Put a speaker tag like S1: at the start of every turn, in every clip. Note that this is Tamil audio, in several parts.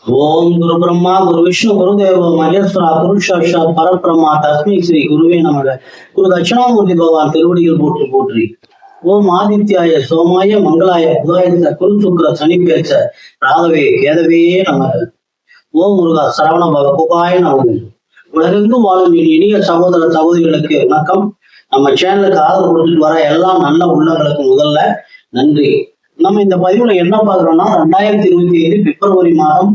S1: ओम गुरु ब्रह्मा गुरु विष्णु गुरुदेव महेश्वरा गुरु साक्षात परब्रह्मा तस्मै श्री गुरुवे नमः गुरु दक्षिणामूर्ति भगवान திருவடியில் போற்றி போற்றி ஓம் ஆதித்யாய சோமாய மங்களாய புதாய குரு சுக்கிர சனி பேச்ச ராகவே கேதவே நமக ஓம் முருகா சரவண பவ குகாய நமக உலகெங்கும் வாழும் இனிய சகோதர சகோதரிகளுக்கு வணக்கம். நம்ம சேனலுக்கு ஆதரவு கொடுத்துட்டு வர எல்லா நல்ல உள்ளங்களுக்கு முதல்ல நன்றி. நம்ம இந்த பதிவுல என்ன பாக்குறோம்னா 2025 பிப்ரவரி மாதம்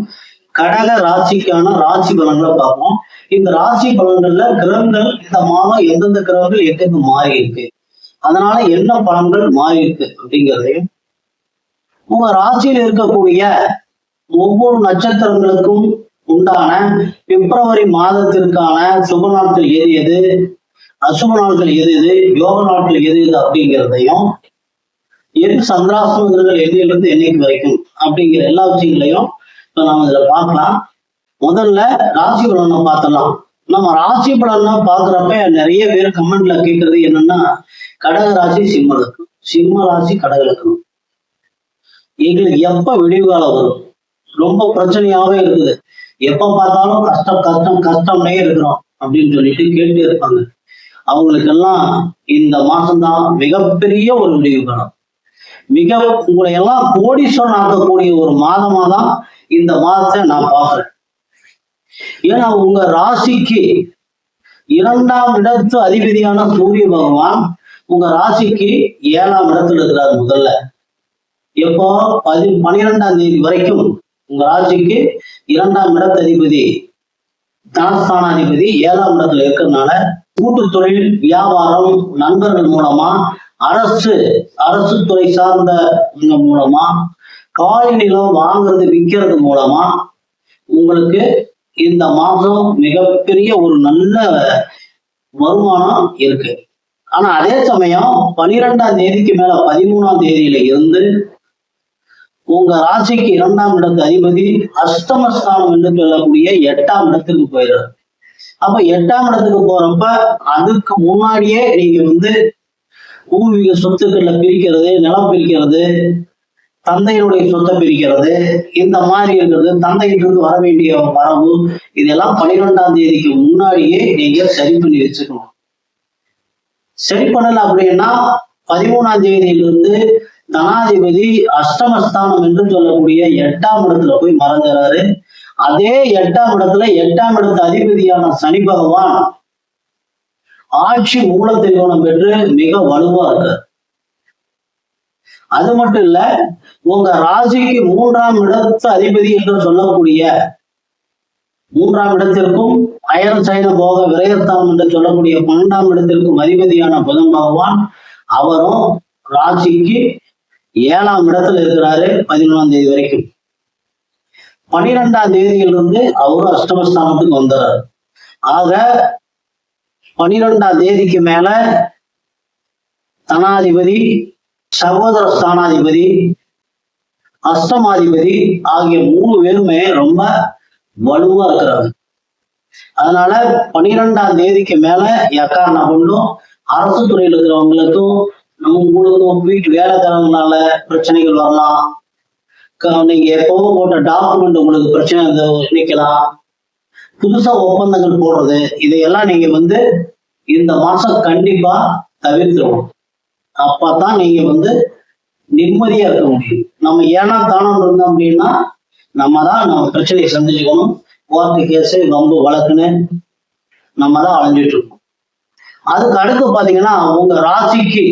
S1: கடக ராசிக்கான ராசி பலன்களை பார்ப்போம். இந்த ராசி பலன்கள்ல கிரகங்கள் இந்த மாதம் எந்தெந்த கிரகங்கள் எங்கெங்க மாறி இருக்கு, அதனால என்ன பலன்கள் மாறி இருக்கு அப்படிங்கிறதையும், உங்க ராசியில் இருக்கக்கூடிய ஒவ்வொரு நட்சத்திரங்களுக்கும் உண்டான பிப்ரவரி மாதத்திற்கான சுப நாட்கள் எது எது, அசுப நாட்கள் எது எது, யோக நாட்கள் எது எது அப்படிங்கிறதையும், எது சந்திராசிரமங்கள் எதிலிருந்து என்னைக்கு வரைக்கும் அப்படிங்கிற எல்லா விஷயங்களையும் இப்ப நாம இதுல பார்க்கலாம். முதல்ல ராசி பலனை பார்த்தலாம். நம்ம ராசி பலனை பாக்குறப்ப நிறைய பேர் கமெண்ட்ல கேட்கறது என்னன்னா, கடக ராசி சிம்ம லக்னம், சிம்ம ராசி கடக லக்னம், எங்களுக்கு எப்ப விடிவு காலம் வரும், ரொம்ப பிரச்சனையாவே இருக்குது, எப்ப பார்த்தாலும் கஷ்டம் கஷ்டம் கஷ்டம்னே இருக்கிறோம் அப்படின்னு சொல்லிட்டு கேட்டு இருப்பாங்க. அவங்களுக்கெல்லாம் இந்த மாசம்தான் மிகப்பெரிய ஒரு விடிவு காலம். மிக உங்களை எல்லாம் கோடீஸ்வரன் ஆக்கக்கூடிய ஒரு மாதமா தான் இந்த மாதத்தை நான் பார்க்கிறேன். ஏன்னா உங்க ராசிக்கு 2ஆம் இடத்து அதிபதியான சூரிய பகவான் உங்க ராசிக்கு 7ஆம் இடத்துல இருக்கிறார். முதல்ல எப்போ 12ஆம் தேதி வரைக்கும் உங்க ராசிக்கு 2ஆம் இடத்து அதிபதி தனஸ்தானாதிபதி 7ஆம் இடத்துல இருக்கிறதுனால கூட்டு தொழில், வியாபாரம், நண்பர்கள் மூலமா, அரசு துறை சார்ந்த மூலமா, காலி நிலம் வாங்குறது விற்கிறது மூலமா உங்களுக்கு இந்த மாதம் மிகப்பெரிய ஒரு நல்ல வருமானம் இருக்கு. ஆனா அதே சமயம் 12ஆம் தேதிக்கு மேல 13ஆம் தேதியில இருந்து உங்க ராசிக்கு 2ஆம் இடத்து அதிபதி அஷ்டமஸ்தானம் என்று சொல்லக்கூடிய 8ஆம் இடத்துக்கு போயிடுறாரு. அப்ப 8ஆம் இடத்துக்கு போறப்ப அதுக்கு முன்னாடியே நீங்க பூர்வீக சொத்துக்கள்ல பிரிக்கிறது, நிலம் பிரிக்கிறது, தந்தையினுடைய சொத்தை பிரிக்கிறது, இந்த மாதிரி இருக்கிறது, தந்தையிலிருந்து வர வேண்டிய வரவு, இதெல்லாம் 12ஆம் தேதிக்கு முன்னாடியே நீங்க சரி பண்ணி வச்சுக்கணும். சரி பண்ணல அப்படின்னா 13ஆம் தேதியிலிருந்து தனாதிபதி அஷ்டமஸ்தானம் என்று சொல்லக்கூடிய 8ஆம் இடத்துல போய் மறைஞ்சாரு. அதே 8ஆம் இடத்துல 8ஆம் இடத்து அதிபதியான சனி பகவான் ஆட்சி மூல திரிகோணம் பெற்று மிக வலுவா இருக்கு. அது மட்டும் இல்ல, உங்க ராசிக்கு 3ஆம் இடத்து அதிபதி என்று சொல்லக்கூடிய 3ஆம் இடத்திற்கும் அயன சயன போக விரயஸ்தானம் என்று சொல்லக்கூடிய 12ஆம் இடத்திற்கும் அதிபதியான புதன் பகவான் அவரும் ராசிக்கு 7ஆம் இடத்துல இருக்கிறாரு 11ஆம் தேதி வரைக்கும். 12ஆம் தேதியிலிருந்து அவரும் அஷ்டமஸ்தானத்துக்கு வந்துறாரு. ஆக 12ஆம் தேதிக்கு மேல தனாதிபதி, சகோதர ஸ்தானாதிபதி, அஷ்டமாதிபதி ஆகிய 3 பேருமே ரொம்ப வலுவா இருக்கிறாங்க. அதனால 12ஆம் தேதிக்கு மேல எக்காரணம் கொண்டும் அரசு துறையில் இருக்கிறவங்களுக்கும் உங்களுக்கும் வீட்டு வேலைக்காரங்களால பிரச்சனைகள் வரலாம். நீங்க எப்பவும் போட்ட டாக்குமெண்ட் உங்களுக்கு பிரச்சனை நிக்கலாம். புதுசா ஒப்பந்தங்கள் போடுறது, இதையெல்லாம் நீங்க இந்த மாசம் கண்டிப்பா தவிர்த்துடும். அப்பதான் நீங்க நிம்மதியா இருக்க முடியும். நம்ம ஏன்னா தானம் இருந்தோம் அப்படின்னா நம்ம பிரச்சனையை சந்திச்சுக்கணும். கோர்ட்டு கேஸ், வம்பு வழக்குன்னு நம்ம தான் அலைஞ்சிட்டு இருக்கோம். அதுக்கு அடுத்து பாத்தீங்கன்னா உங்க ராசிக்கு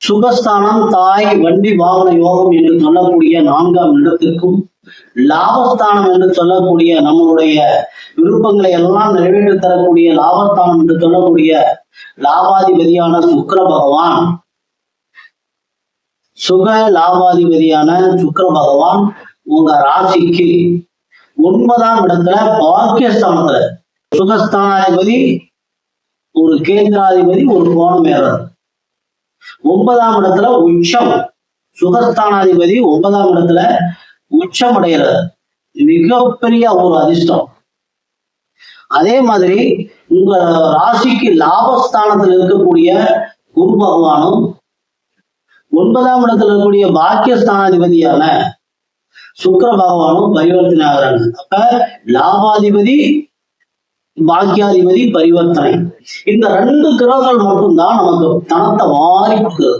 S1: சுகஸ்தானம், தாய், வண்டி, வாகன யோகம் என்று சொல்லக்கூடிய 4ஆம் இடத்திற்கும், லாபஸ்தானம் என்று சொல்லக்கூடிய நம்மளுடைய விருப்பங்களை எல்லாம் நிறைவேற்றி தரக்கூடிய லாபஸ்தானம் என்று சொல்லக்கூடிய லாபாதிபதியான சுக்கிர பகவான், சுக லாபாதிபதியான சுக்கிர பகவான் உங்க ராசிக்கு 9ஆம் இடத்துல பாக்கியஸ்தானத்துல, சுகஸ்தானாதிபதி ஒரு கேந்திராதிபதி ஒரு கோணம் ஏறாரு. 9ஆம் இடத்துல உச்சம், சுகஸ்தானாதிபதி 9ஆம் இடத்துல உச்சம் அடைகிறார். மிகப்பெரிய ஒரு அதிர்ஷ்டம். அதே மாதிரி உங்க ராசிக்கு லாபஸ்தானத்தில் இருக்கக்கூடிய குரு பகவானும் 9ஆம் இடத்துல இருக்கக்கூடிய பாக்கியஸ்தானாதிபதியான சுக்கிர பகவானும் பரிவர்த்தனை ஆகுறாங்க. அப்ப லாபாதிபதி பாக்கியாதிபதி பரிவர்த்தனை, இந்த 2 கிரகங்கள் மட்டும்தான் நமக்கு தனத்தை வாரி கொடுக்குறது.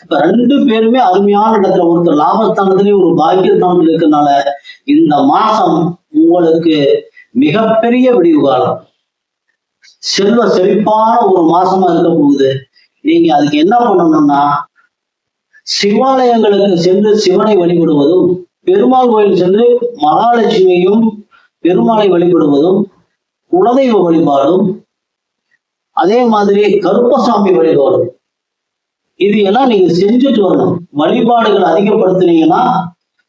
S1: இப்ப 2 பேருமே அருமையான இடத்துல, ஒருத்தர் லாபஸ்தானத்திலேயே ஒரு பாக்கியஸ்தானத்துல இருக்கிறதுனால இந்த மாசம் உங்களுக்கு மிகப்பெரிய விடிவு காலம், செல்வ செழிப்பான ஒரு மாசமா இருக்க போகுது. நீங்க அதுக்கு என்ன பண்ணணும்னா, சிவாலயங்களுக்கு சென்று சிவனை வழிபடுவதும், பெருமாள் கோயில் சென்று மகாலட்சுமியையும் பெருமாளை வழிபடுவதும், குலதெய்வ வழிபாடும், அதே மாதிரி கருப்பசாமி வழிபாடும், இது எல்லாம் நீங்க செஞ்சுட்டு வரணும். வழிபாடுகள் அதிகப்படுத்தினீங்கன்னா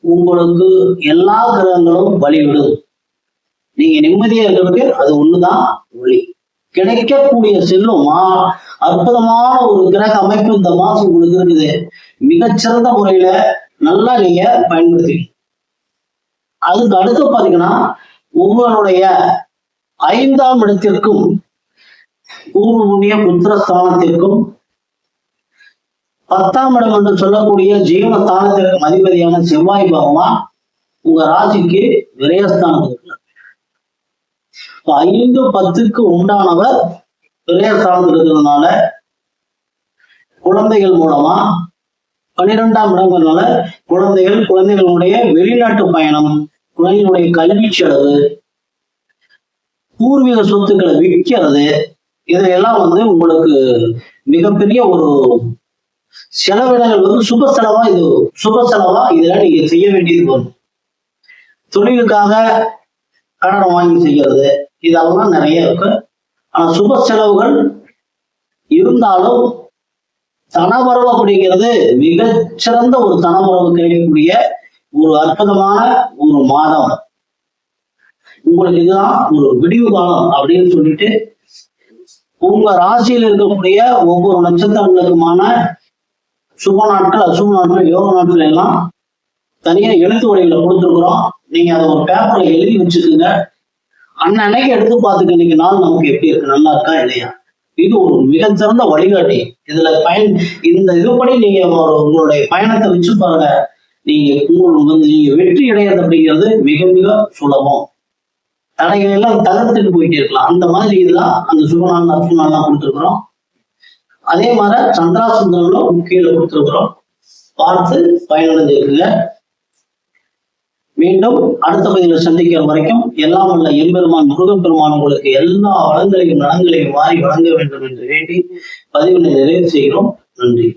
S1: உங்களுக்கு எல்லா கிரகங்களும் வழிவிடும். நீங்க நிம்மதியா இருக்கிறதுக்கு அது ஒண்ணுதான் வழி. கிடைக்கக்கூடிய செல்வம் அற்புதமான ஒரு கிரக அமைப்பு இந்த மாசம் உங்களுக்கு இருக்குது. மிகச்சிறந்த முறையில நல்லா நீங்க பயன்படுத்தி, அதுக்கு அடுத்து பாத்தீங்கன்னா உங்களுடைய 5ஆம் இடத்திற்கும் பூர்வ புண்ணிய புத்திரஸ்தானத்திற்கும் 10ஆம் இடம் என்று சொல்லக்கூடிய ஜீவனஸ்தானத்திற்கு அதிபதியான செவ்வாய் பகவான் உங்க ராசிக்கு விரயஸ்தானத்திற்கு 5, 10க்கு உண்டானவர் விரயஸ்தானத்தில் இருக்கிறதுனால குழந்தைகள் மூலமா, 12ஆம் இடங்கிறதுனால குழந்தைகளுடைய வெளிநாட்டு பயணம், குழந்தைகளுடைய கல்வி செலவு, பூர்வீக சொத்துக்களை விற்கிறது, இதையெல்லாம் உங்களுக்கு மிகப்பெரிய ஒரு செலவினங்கள் சுப செலவா இதெல்லாம் நீங்க செய்ய வேண்டியது வரும். தொழிலுக்காக கடன் வாங்கி செய்யறது, இதெல்லாம் நிறைய இருக்கு. ஆனா சுப செலவுகள் இருந்தாலும் தனவரவு அப்படிங்கிறது மிகச்சிறந்த ஒரு தனவரவு கிடைக்கக்கூடிய ஒரு அற்புதமான ஒரு மாதம். உங்களுக்கு இதுதான் ஒரு விடிவு காலம் அப்படின்னு சொல்லிட்டு, உங்க ராசியில் இருக்கக்கூடிய ஒவ்வொரு நட்சத்திரங்களுக்குமான சுப நாட்கள், அசுப நாட்கள், யோக நாட்கள் எல்லாம் தனியா எழுத்து வழியில கொடுத்துருக்குறோம். நீங்க அதை ஒரு பேப்பர்ல எழுதி வச்சுக்கோங்க. அன்னைக்கு எடுத்து பார்த்துக்க, இன்னைக்கு நாள் நமக்கு எப்படி இருக்கு, நல்லா இருக்கா இல்லையா. இது ஒரு மிகச்சிறந்த வழிகாட்டி. இதுல இந்த இதுபடி நீங்க உங்களுடைய பயணத்தை வச்சு பாருங்க. நீங்க வெற்றி அடையாது அப்படிங்கிறது மிக மிக சுலபம். தடைகள் எல்லாம் தகர்த்துட்டு போயிட்டே இருக்கலாம். அந்த மாதிரி இதுதான் அந்த சுபநாள் அசுபநாள்லாம் கொடுத்துருக்குறோம். அதே மாதிரி சந்திராசுந்தரங்களும் கீழே கொடுத்துருக்குறோம். பார்த்து பயனடைஞ்சிருக்குங்க. மீண்டும் அடுத்த பதிவில் சந்திக்கிற வரைக்கும் எல்லாம் வல்ல எம்பெருமான் முருகன் பெருமான் உங்களுக்கு எல்லா வளங்களையும் நலங்களையும் வாரி வழங்க வேண்டும் என்று வேண்டி பதிவினை நிறைவு செய்கிறோம். நன்றி.